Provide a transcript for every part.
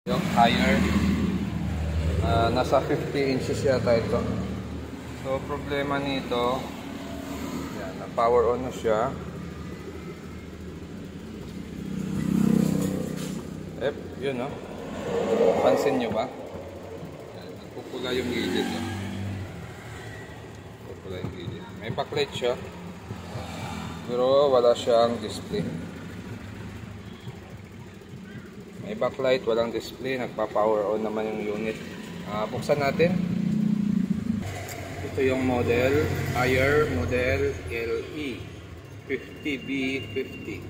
Yung higher, nasa 50 inches yata ito. So problema nito, yan, na power on na siya. Yun no. Pansin nyo ba? Yan, nagpupula yung gilid. No? Nagpupula yung gilid. May backlight siya, pero wala siyang display. May backlight, walang display, nagpa-power on naman yung unit. Buksan natin. Ito yung model, higher model LE 50B50.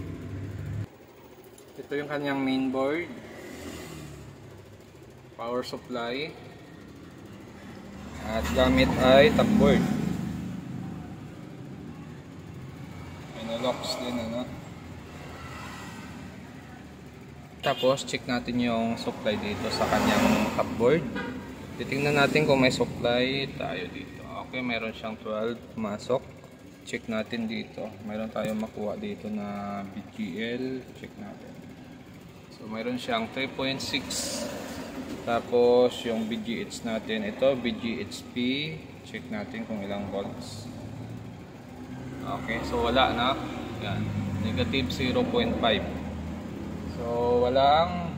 Ito yung kanyang mainboard, power supply, at gamit ay topboard. May locks din ano. Tapos check natin yung supply dito sa kanyang topboard. Titingnan natin kung may supply tayo dito. Okay, meron siyang 12 pumasok. Check natin dito. Meron tayong makuha dito na BGL. Check natin. So meron siyang 3.6. Tapos yung BGH natin, ito BGHP. Check natin kung ilang volts. Okay, so wala na. Yan, negative 0.5. So walang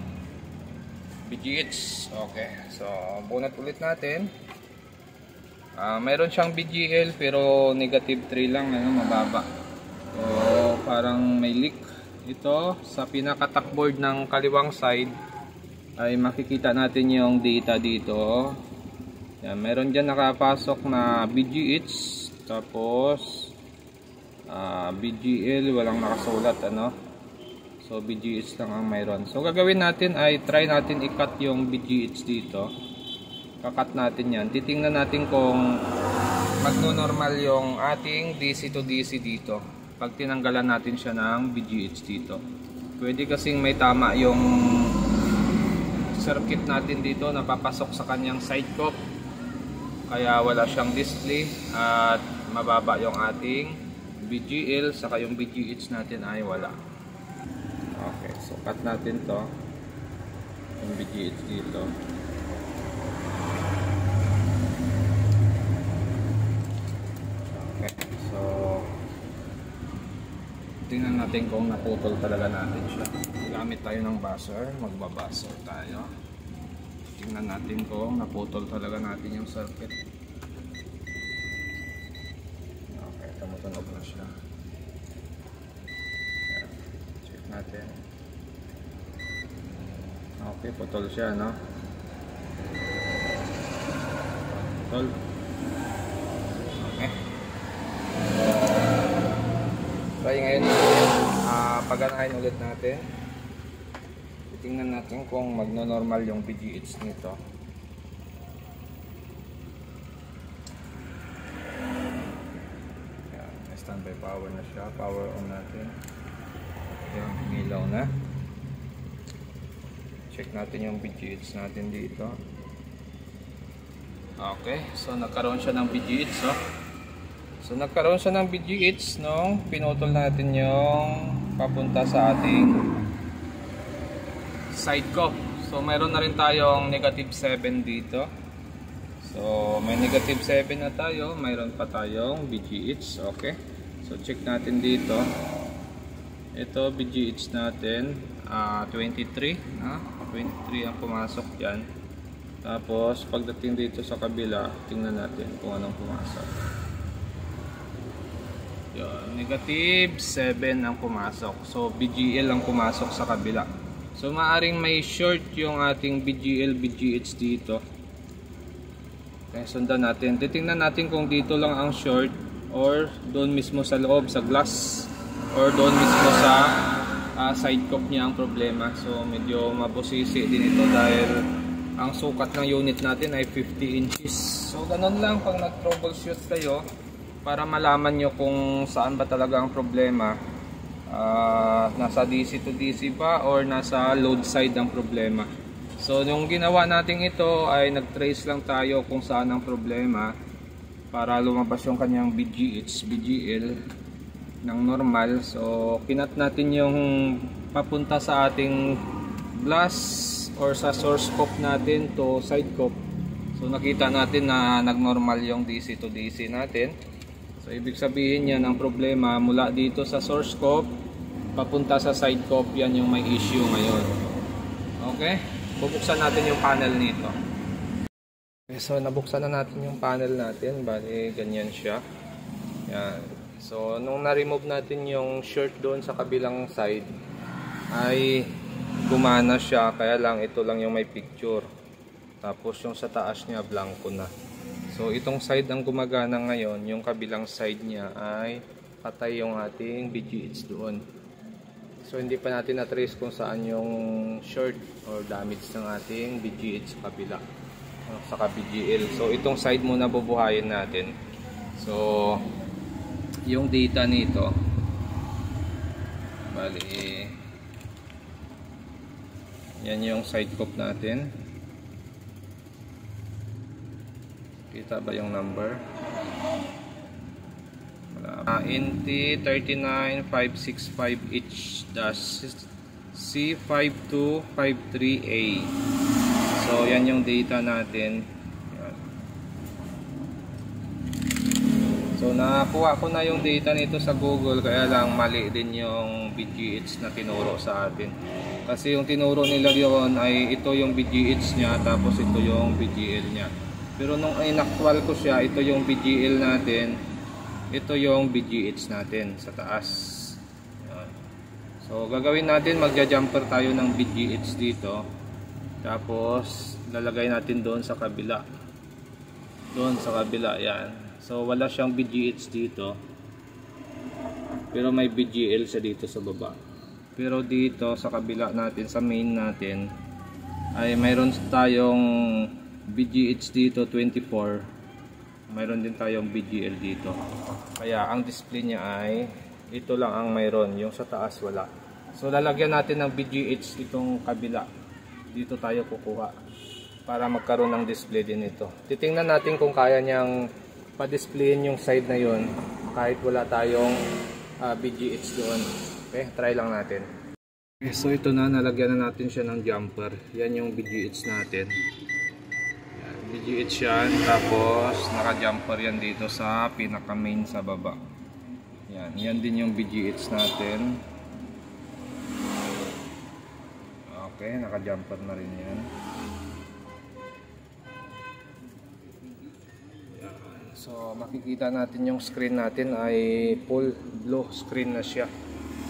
BGH. Okay, so bunat ulit natin. Mayroon siyang BGL pero negative 3 lang, ano, mababa. So parang may leak. Ito sa pinaka-top ng kaliwang side ay makikita natin yung data dito. Yan, meron dyan nakapasok na BGH, tapos BGL walang nakasulat, ano. So BGH lang ang mayroon. So gagawin natin ay try natin i-cut yung BGH dito. Kakat natin yan. Titingnan natin kung magno-normal yung ating DC to DC dito. Pag tinanggalan natin siya ng BGH dito. Pwede kasing may tama yung circuit natin dito na papasok sa kanyang side cope. Kaya wala siyang display at mababa yung ating BGL, saka yung BGH natin ay wala. Okay, so cut natin to yung BGH dito. Okay, so tingnan natin kung naputol talaga natin siya. Gamit tayo ng buzzer, magbabuzzer tayo. Tingnan natin kung naputol talaga natin yung circuit. Okay, tumutunog na siya. Natin. Okay, putol siya, no? Putol. Okay. Try ngayon paganahin ulit natin. Titingnan natin kung magno-normal yung BGH nito. Yan, standby power na siya. Power on natin. Yan, umilaw na. Check natin yung BGH natin dito. Okay, so nagkaroon siya ng BGH, oh. So nagkaroon siya ng BGH nung pinutol natin yung papunta sa ating side cope. So mayroon na rin tayong negative 7 dito. So may negative 7 na tayo, mayroon pa tayong BGH. Okay, so check natin dito. Ito BGH natin 23, 23 ang pumasok diyan. Tapos pagdating dito sa kabila, tingnan natin kung anong pumasok. Yan, negative 7 ang pumasok. So BGL ang pumasok sa kabila. So maaring may short yung ating BGL BGH dito. Okay, sundan natin. Titingnan natin kung dito lang ang short or doon mismo sa loob sa glass, or doon mismo sa side cope niya ang problema. So medyo mabusisi din ito dahil ang sukat ng unit natin ay 50 inches. So ganun lang pag nag-troubleshoot kayo para malaman nyo kung saan ba talaga ang problema. Nasa DC to DC ba or nasa load side ang problema. So yung ginawa natin ito ay nag-trace lang tayo kung saan ang problema para lumabas yung kanyang BGH, BGL ng normal. So kinat natin yung papunta sa ating glass or sa source cop natin to side cop. So nakita natin na nagnormal yung DC to DC natin. So ibig sabihin yan, ang problema mula dito sa source cop papunta sa side cop, yan yung may issue ngayon. Okay, bubuksan natin yung panel nito. Okay, so nabuksan na natin yung panel natin. Bali ganyan siya. Yan. So nung na-remove natin yung short doon sa kabilang side ay gumana siya, kaya lang ito lang yung may picture. Tapos yung sa taas niya blanco na. So itong side ang gumagana ngayon, yung kabilang side niya ay patay yung ating BGH doon. So hindi pa natin na-trace kung saan yung short or damage ng ating BGH sa kabila, saka BGL. So itong side muna bubuhayin natin. So yung data nito, bali yan yung side cop natin. Kita ba yung number? NT39565H-C5253A. So yan yung data natin. Yan. So nakakuha ko na yung data nito sa Google, kaya lang mali din yung BGH na tinuro sa atin. Kasi yung tinuro nila yun ay ito yung BGH nya, tapos ito yung BGL nya. Pero nung inaktwal ko siya, ito yung BGL natin, ito yung BGH natin sa taas. Yan. So gagawin natin, magja-jumper tayo ng BGH dito, tapos lalagay natin doon sa kabila. Doon sa kabila, yan. So wala siyang BGH dito, pero may BGL siya dito sa baba. Pero dito sa kabila natin, sa main natin, ay mayroon tayong BGH dito 24, mayroon din tayong BGL dito. Kaya ang display niya ay ito lang ang mayroon, yung sa taas wala. So lalagyan natin ng BGH itong kabila, dito tayo kukuha para magkaroon ng display din ito. Titingnan natin kung kaya niyang pa-displayin yung side na yon kahit wala tayong BGH doon. Okay, try lang natin. Okay, so ito na, nalagyan na natin siya ng jumper. Yan yung BGH natin. BGH yan, tapos naka-jumper yan dito sa pinaka-main sa baba. Yan, yan din yung BGH natin. Okay, naka-jumper na rin yan. So makikita natin yung screen natin ay full blue screen na siya.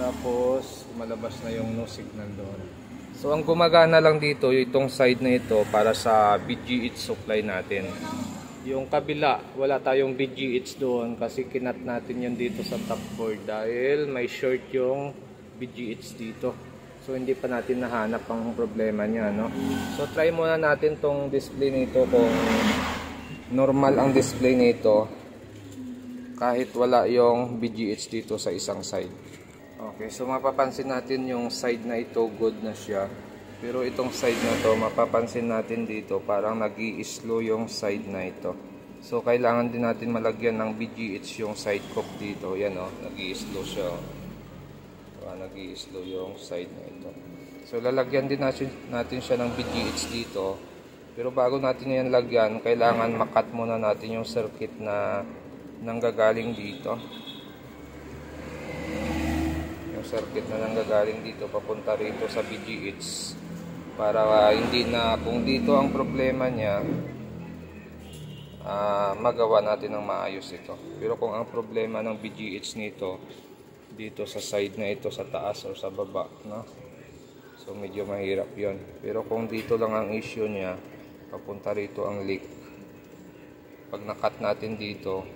Tapos malabas na yung no signal doon. So ang gumagana lang dito itong side na ito para sa BGH supply natin. Yung kabila wala tayong BGH doon kasi kinat natin yun dito sa top board dahil may short yung BGH dito. So hindi pa natin nahanap ang problema niya, no? So try muna natin tong display nito kung normal ang display nito kahit wala yung BGH dito sa isang side. Okay, so mapapansin natin yung side na ito good na siya. Pero itong side na to, mapapansin natin dito parang nag-i-slow yung side na ito. So kailangan din natin malagyan ng BGH yung side cop dito. Yan o, nag-i-slow siya. Nag-i-slow yung side na ito. So lalagyan din natin siya ng BGH dito. Pero bago natin yan lagyan, kailangan makat muna natin yung circuit na nanggagaling dito. Circuit na nanggagaling dito papunta rito sa BGH para hindi na, kung dito ang problema niya, magawa natin ng maayos ito. Pero kung ang problema ng BGH nito dito sa side na ito, sa taas o sa baba, no? So medyo mahirap yon. Pero kung dito lang ang issue niya, papunta rito ang leak, pag nakat natin dito,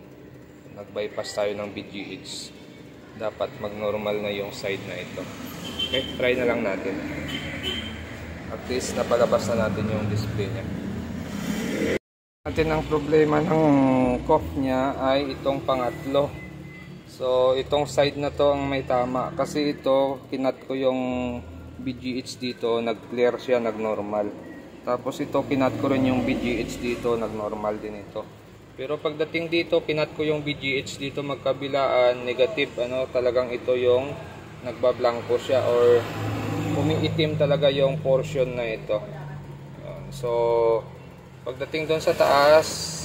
nag-bypass tayo ng BGH, dapat mag-normal na yung side na ito. Okay, try na lang natin. At least napalabas na natin yung display niya. Natin ang problema ng cough niya ay itong pangatlo. So itong side na to ang may tama kasi ito kinat ko yung BGH dito, nag-clear siya, nag-normal. Tapos ito kinat ko rin yung BGH dito, nag-normal din ito. Pero pagdating dito, pinat ko yung BGH dito magkabilaan, negative, ano, talagang ito yung nagbablanko siya or itim talaga yung portion na ito. So pagdating doon sa taas,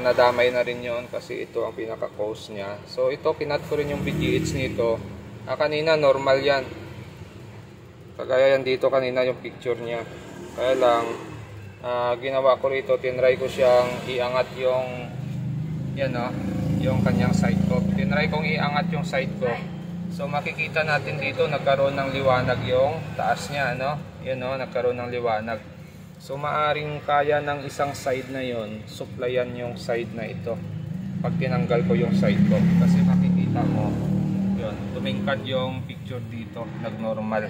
nadamay na rin yon kasi ito ang pinaka cause niya. So ito, kinat ko rin yung BGH nito. Kanina normal yan, kagaya yan dito kanina yung picture niya. Kaya lang ginawa ko rito, tinry ko siyang iangat yung yan yung kanyang side cope. Tinry kong iangat yung side cope. So makikita natin dito nagkaroon ng liwanag yung taas niya, yan nagkaroon ng liwanag. So maaring kaya ng isang side na yon supplyan yung side na ito pag tinanggal ko yung side cope. Kasi makikita mo yun, tumingkad yung picture dito, nagnormal.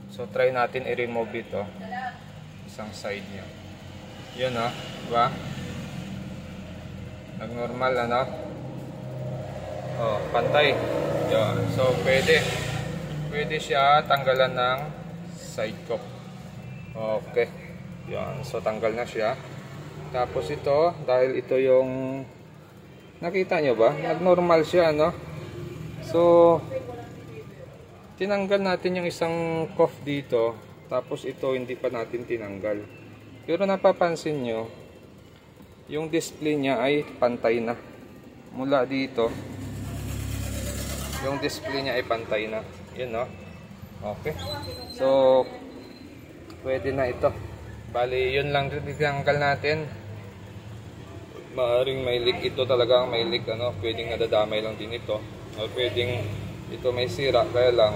So try natin i-remove ito, isang side niya. Yun diba? Nagnormal pantay. Yun. So pwede siya tanggalan ng side cope. Okay. Yan, so tanggal na siya. Tapos ito, dahil ito yung nakita nyo ba? Nagnormal siya, So tinanggal natin yung isang cuff dito. Tapos ito hindi pa natin tinanggal. Pero napapansin nyo, yung display niya ay pantay na. Mula dito, yung display niya ay pantay na. Yun, okay. So pwede na ito. Bali, yun lang tinanggal natin. Maaring may leak ito talaga, may leak pwedeng nadadamay lang din ito. O pwedeng ito may sira, kaya lang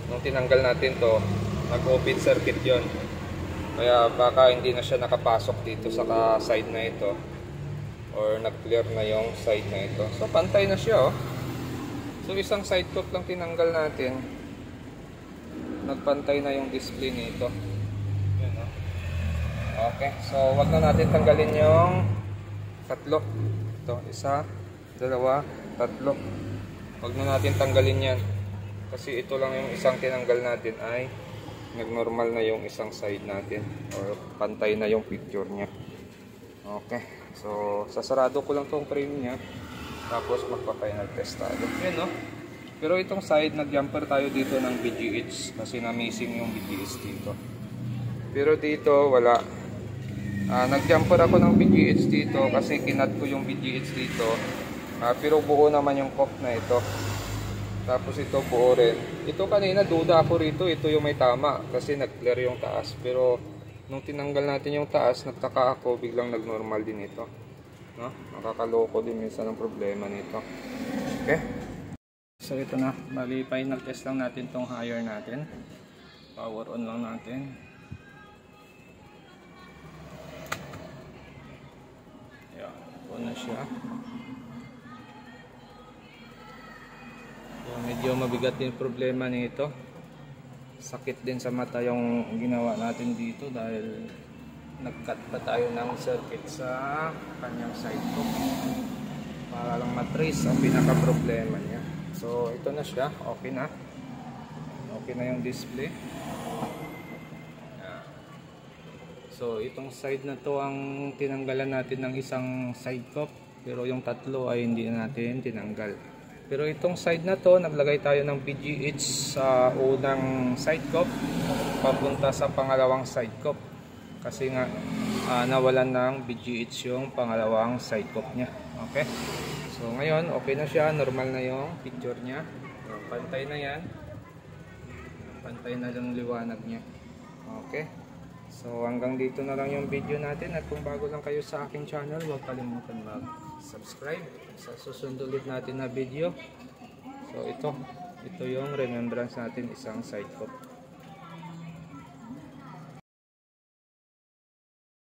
nung tinanggal natin to, nag-open circuit yon. Kaya baka hindi na siya nakapasok dito sa side na ito, or nag-clear na yung side na ito. So pantay na siya. So isang side cope lang tinanggal natin, nagpantay na yung display nito. Yan, okay, so wag na natin tanggalin yung tatlo. Ito, isa, dalawa, tatlo. Wag na natin tanggalin yan. Kasi ito lang yung isang tinanggal natin ay nagnormal na yung isang side natin, or pantay na yung picture niya. Okay, so sasarado ko lang tong frame niya. Tapos magpa-final test tayo. Yan, Pero itong side, nag-jumper tayo dito ng BGH kasi na-missing yung BGH dito. Pero dito, wala. Nag-jumper ako ng BGH dito kasi kinat ko yung BGH dito. Pero buo naman yung cuff na ito. Tapos ito buo rin. Ito kanina, duda ako rito. Ito yung may tama kasi nag-clear yung taas. Pero nung tinanggal natin yung taas, nagtaka ako, biglang nag-normal din ito. Nakakaloko din minsan ang problema nito. Okay. So ito na, bali final test lang natin tong higher natin. Power on lang natin. Yan, on na siya. So, medyo mabigat din problema nito. Sakit din sa mata yung ginawa natin dito dahil nag-cut pa tayo ng circuit sa kanyang side cope para lang matrace ang pinaka problema niya. So ito na siya, okay na yung display. So itong side na to ang tinanggalan natin ng isang side cope, pero yung tatlo ay hindi na natin tinanggal. Pero itong side na to, naglagay tayo ng BGH sa unang side cope papunta sa pangalawang side cope kasi nga nawalan ng BGH yung pangalawang side cope niya. Okay, so ngayon okay na siya, normal na yung picture niya. So, pantay na yan, pantay na yung liwanag niya. Okay, so hanggang dito na lang yung video natin, at kung bago lang kayo sa aking channel, huwag kalimutan mag-subscribe sa susunod ulit natin na video. So ito yung remembrance natin, isang side cope.